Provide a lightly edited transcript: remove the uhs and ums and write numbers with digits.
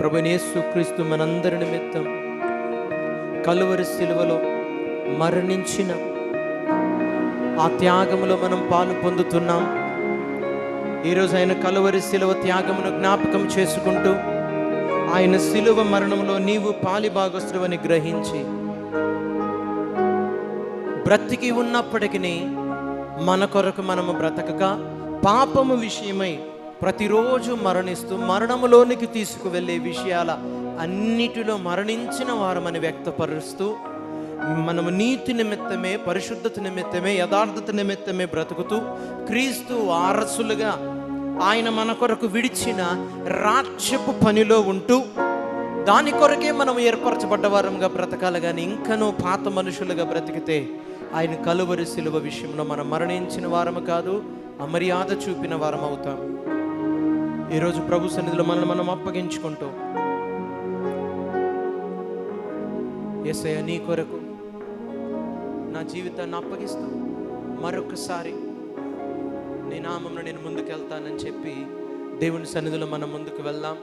ప్రభువైన యేసుక్రీస్తు మనందరి నిమిత్తం కలువరి శిలువలో మరణించిన ఆ త్యాగములో మనం పాలు పొందుతున్నాం. ఈరోజు ఆయన కలువరి శిలువ త్యాగమును జ్ఞాపకం చేసుకుంటూ ఆయన శిలువ మరణంలో నీవు పాలిభాగస్తుడవని గ్రహించి బ్రతికి ఉన్నప్పటికీ మన కొరకు మనము బ్రతకక పాపము విషయమై ప్రతిరోజు మరణిస్తూ మరణములోనికి తీసుకువెళ్ళే విషయాల అన్నిటిలో మరణించిన వారమని వ్యక్తపరుస్తూ మనము నీతి నిమిత్తమే, పరిశుద్ధత నిమిత్తమే, యథార్థత నిమిత్తమే బ్రతుకుతూ క్రీస్తు వారసులుగా ఆయన మన కొరకు విడిచిన రాజ్యపు పనిలో ఉంటూ దాని కొరకే మనం ఏర్పరచబడ్డ వారంగా బ్రతకాలి. కానీ ఇంకనూ పాత మనుషులుగా బ్రతికితే ఆయన కలువరి శిలువ విషయంలో మనం మరణించిన వారము కాదు, అమర్యాద చూపిన వారం అవుతాం. ఈరోజు ప్రభు సన్నిధిలో మనం అప్పగించుకుంటూ, యేసయ్య నీ కొరకు నా జీవితాన్ని అప్పగిస్తూ మరొకసారి నీ నామమున నేను ముందుకు వెళ్తానని చెప్పి దేవుని సన్నిధిలో మనం ముందుకు వెళ్దాం.